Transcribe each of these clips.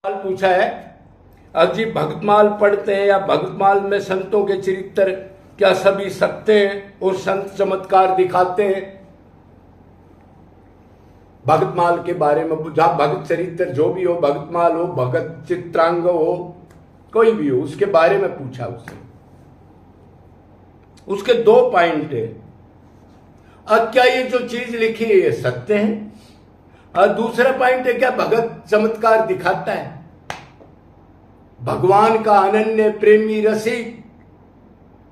सवाल पूछा है, अजी भक्तमाल पढ़ते हैं या भक्तमाल में संतों के चरित्र क्या सभी सत्य हैं और संत चमत्कार दिखाते हैं? भक्तमाल के बारे में जहां भगत चरित्र जो भी हो, भक्तमाल हो, भगत चित्रांग हो, कोई भी हो, उसके बारे में पूछा उसने। उसके दो पॉइंट है। अब क्या ये जो चीज लिखी है ये सत्य है? और दूसरा पॉइंट है, क्या भगत चमत्कार दिखाता है? भगवान का अनन्य प्रेमी रसिक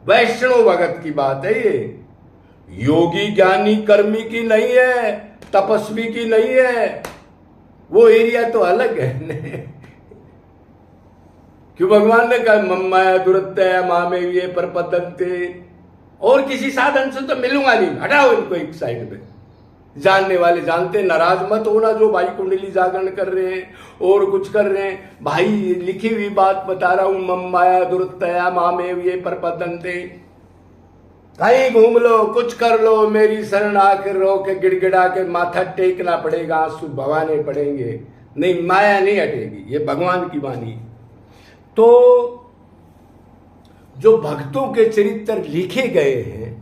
वैष्णव भगत की बात है ये। योगी ज्ञानी कर्मी की नहीं है, तपस्वी की नहीं है। वो एरिया तो अलग है। क्यों भगवान ने कहा मम्माया दुरत्या मामे ये परपतंते, और किसी साधन से तो मिलूंगा नहीं, हटाओ इनको एक साइड पे। जानने वाले जानते, नाराज मत होना जो भाई कुंडली जागरण कर रहे हैं और कुछ कर रहे हैं। भाई लिखी हुई बात बता रहा हूं, मम्माया दुरत्या मामे ये परपतंते। कहीं घूम लो, कुछ कर लो, मेरी शरण आकर रो के गिड़गिड़ा के माथा टेकना पड़ेगा, आंसू बहाने पड़ेंगे, नहीं माया नहीं हटेगी। ये भगवान की वाणी। तो जो भक्तों के चरित्र लिखे गए हैं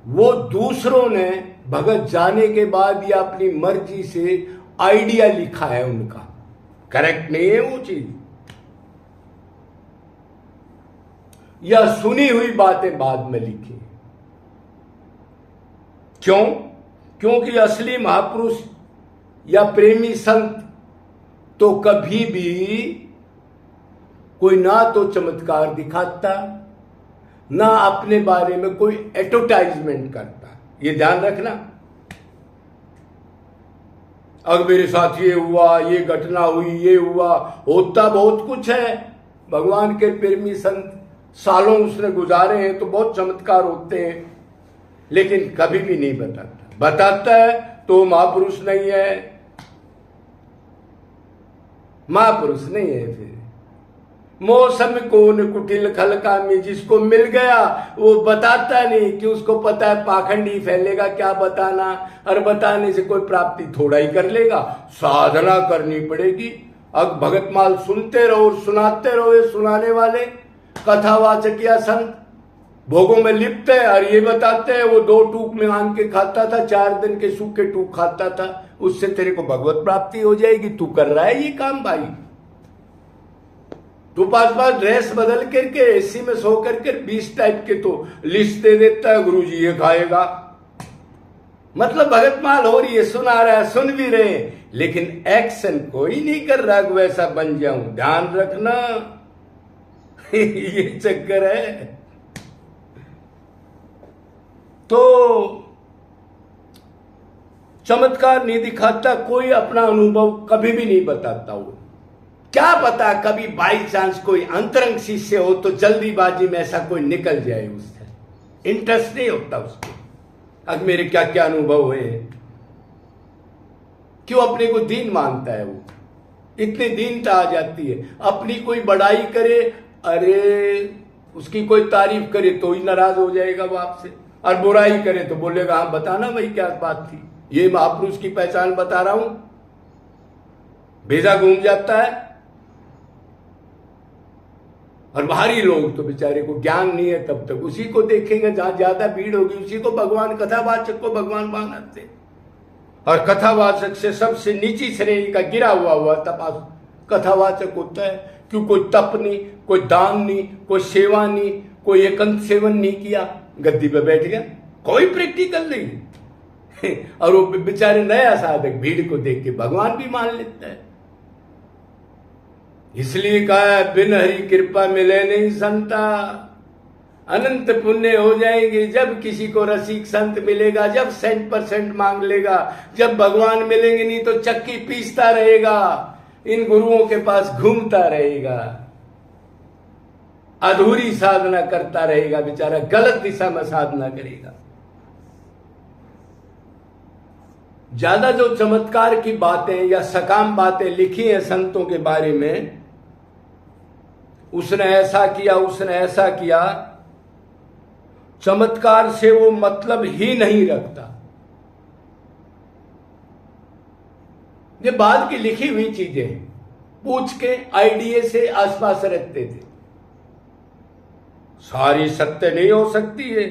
वो दूसरों ने भगत जाने के बाद या अपनी मर्जी से आइडिया लिखा है उनका, करेक्ट नहीं है वो चीज, या सुनी हुई बातें बाद में लिखी। क्यों? क्योंकि असली महापुरुष या प्रेमी संत तो कभी भी कोई ना तो चमत्कार दिखाता, ना अपने बारे में कोई एडवर्टाइजमेंट करता। ये ध्यान रखना। अब मेरे साथ ये हुआ, ये घटना हुई, ये हुआ, होता बहुत कुछ है। भगवान के प्रेमी संत सालों उसने गुजारे हैं तो बहुत चमत्कार होते हैं, लेकिन कभी भी नहीं बताता। बताता है तो महापुरुष नहीं है, महापुरुष नहीं है। फिर मौसम कौन कुटिल खलका में, जिसको मिल गया वो बताता नहीं कि उसको पता है पाखंडी फैलेगा, क्या बताना, और बताने से कोई प्राप्ति थोड़ा ही कर लेगा। साधना करनी पड़ेगी। अब भगतमाल सुनते रहो और सुनाते रहो। ये सुनाने वाले कथावाचक या संत भोगों में लिप्त है और ये बताते हैं वो 2 टूक में आन के खाता था, 4 दिन के सूखे टूक खाता था, उससे तेरे को भगवत प्राप्ति हो जाएगी। तू कर रहा है ये काम भाई? तू पास ड्रेस बदल करके एसी में सो करके 20 टाइप के तो लिस्ट दे देता है, गुरुजी ये खाएगा। मतलब भगतमाल हो रही है, सुना रहा है, सुन भी रहे, लेकिन एक्शन कोई नहीं कर रहा कि वैसा बन जाऊं। ध्यान रखना। ये चक्कर है। तो चमत्कार नहीं दिखाता, कोई अपना अनुभव कभी भी नहीं बताता। वो क्या पता कभी बाई चांस कोई अंतरंग शिष्य हो तो जल्दीबाजी में ऐसा कोई निकल जाए, उससे इंटरेस्ट नहीं होता उसको। अब मेरे क्या क्या अनुभव हुए हैं। क्यों अपने को दीन मानता है वो, इतनी दीनता आ जाती है। अपनी कोई बड़ाई करे, अरे उसकी कोई तारीफ करे तो ही नाराज हो जाएगा वो आपसे, और बुराई करे तो बोलेगा हाँ बताना भाई क्या बात थी, ये महापुरुष की पहचान बता रहा हूं। भेजा घूम जाता है। और बाहरी लोग तो बेचारे को ज्ञान नहीं है, तब तक उसी को देखेंगे, जहां ज्यादा भीड़ होगी उसी को भगवान, कथावाचक को भगवान मानते। और कथावाचक से सबसे नीची श्रेणी का गिरा हुआ तपास कथावाचक होता है। क्यों? कोई तप नहीं, कोई दान नहीं, कोई सेवा नहीं, कोई एकांत सेवन नहीं किया, गद्दी पे बैठ गया, कोई प्रैक्टिकल नहीं। और वो बेचारे नया साधक भीड़ को देख के भगवान भी मान लेता है। इसलिए कहा है बिन हरि कृपा मिले नहीं संता। अनंत पुण्य हो जाएंगे जब किसी को रसिक संत मिलेगा, जब 100% मांग लेगा, जब भगवान मिलेंगे, नहीं तो चक्की पीसता रहेगा, इन गुरुओं के पास घूमता रहेगा, अधूरी साधना करता रहेगा, बेचारा गलत दिशा में साधना करेगा। ज्यादा जो चमत्कार की बातें या सकाम बातें लिखी हैं संतों के बारे में, उसने ऐसा किया, उसने ऐसा किया, चमत्कार से वो मतलब ही नहीं रखता। ये बाद की लिखी हुई चीजें हैं। पूछ के आईडीए से आसपास रखते थे। सारी सत्य नहीं हो सकती है।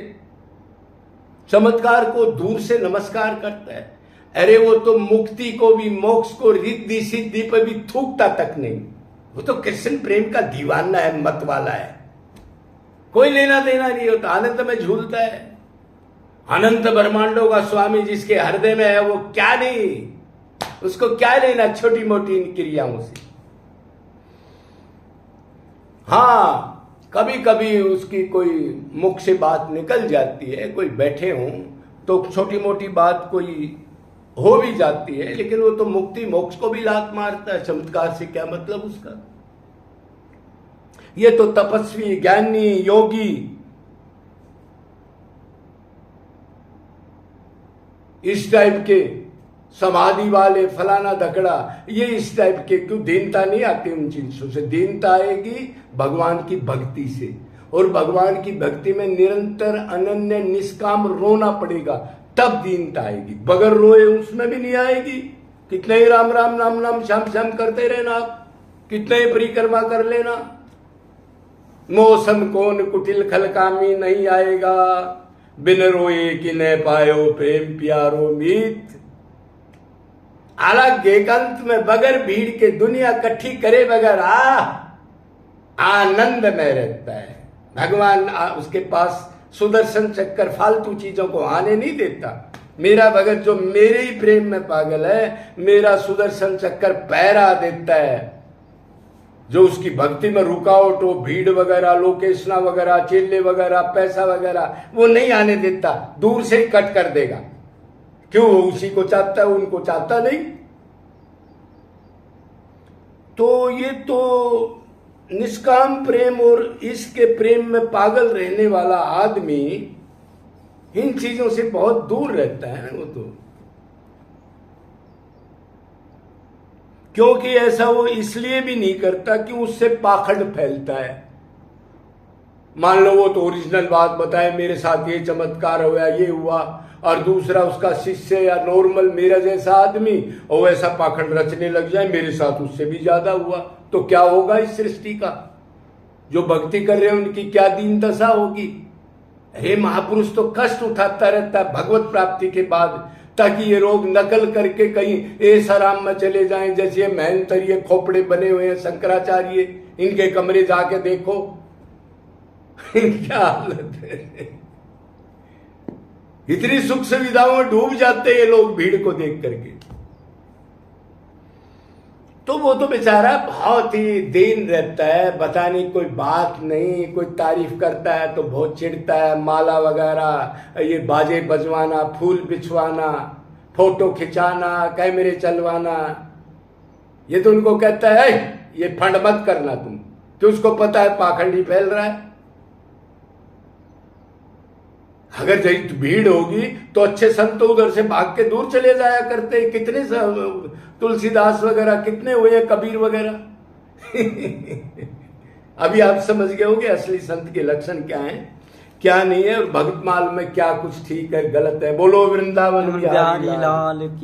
चमत्कार को दूर से नमस्कार करता है। अरे वो तो मुक्ति को भी, मोक्ष को, रिद्धि सिद्धि पर भी थूकता तक नहीं। वो तो कृष्ण प्रेम का दीवाना है, मत वाला है। कोई लेना देना नहीं होता, आनंद में झूलता है। अनंत ब्रह्मांडों का स्वामी जिसके हृदय में है, वो क्या नहीं, उसको क्या लेना छोटी मोटी इन क्रियाओं से। हाँ, कभी कभी उसकी कोई मुख से बात निकल जाती है, कोई बैठे हों तो छोटी मोटी बात कोई हो भी जाती है, लेकिन वो तो मुक्ति मोक्ष को भी लात मारता है। चमत्कार से क्या मतलब उसका। ये तो तपस्वी, ज्ञानी, योगी, इस टाइप के, समाधि वाले, फलाना धकड़ा, ये इस टाइप के। क्यों दीनता नहीं आती उन चीजों से। दीनता आएगी भगवान की भक्ति से, और भगवान की भक्ति में निरंतर अनन्य निष्काम रोना पड़ेगा, तब दीनता आएगी। बगैर रोए उसमें भी नहीं आएगी। कितने ही राम राम नाम नाम श्याम श्याम करते रहना आप, कितने ही परिक्रमा कर लेना, मौसम कौन कुटिल खलकामी नहीं आएगा। बिन रोए कि न पायो प्रेम प्यारो मीत। अलग एकांत में बगैर भीड़ के दुनिया इकट्ठी करे बगैर आनंद में रहता है। भगवान उसके पास सुदर्शन चक्कर फालतू चीजों को आने नहीं देता। मेरा भगत जो मेरे ही प्रेम में पागल है, मेरा सुदर्शन चक्कर पैरा देता है। जो उसकी भक्ति में रुकावट हो, भीड़ वगैरह, लोकेशना वगैरह, चेले वगैरह, पैसा वगैरह, वो नहीं आने देता, दूर से ही कट कर देगा। क्यों, उसी को चाहता है, उनको चाहता नहीं। तो ये तो निष्काम प्रेम और इसके प्रेम में पागल रहने वाला आदमी इन चीजों से बहुत दूर रहता है। वो तो क्योंकि ऐसा वो इसलिए भी नहीं करता कि उससे पाखंड फैलता है। मान लो वो तो ओरिजिनल बात बताए, मेरे साथ ये चमत्कार हुआ, ये हुआ, और दूसरा उसका शिष्य या नॉर्मल मेरा जैसा आदमी और वैसा पाखंड रचने लग जाए, मेरे साथ उससे भी ज्यादा हुआ, तो क्या होगा इस सृष्टि का। जो भक्ति कर रहे हैं उनकी क्या दीन दशा होगी। हे महापुरुष तो कष्ट उठाता रहता है भगवत प्राप्ति के बाद, ताकि ये रोग नकल करके कहीं ऐसाराम में चले जाएं। जैसे ये मेहनतर, ये खोपड़े बने हुए हैं शंकराचार्य, इनके कमरे जाके देखो क्या हालत है। इतनी सुख सुविधाओं में डूब जाते हैं ये लोग भीड़ को देख करके। तो वो तो बेचारा बहुत ही दीन रहता है, बताने कोई बात नहीं। कोई तारीफ करता है तो बहुत चिढ़ता है, माला वगैरह, ये बाजे बजवाना, फूल बिछवाना, फोटो खिंचाना, कैमरे चलवाना, ये तो उनको कहता है ये फंड मत करना तुम, कि उसको पता है पाखंडी फैल रहा है। अगर भीड़ होगी तो अच्छे संत तो उधर से भाग के दूर चले जाया करते। कितने तुलसीदास वगैरह कितने हुए, कबीर वगैरह अभी आप समझ गए होंगे असली संत के लक्षण क्या हैं, क्या नहीं है, और भगत माल में क्या कुछ ठीक है गलत है। बोलो वृंदावन बिहारी लाल की।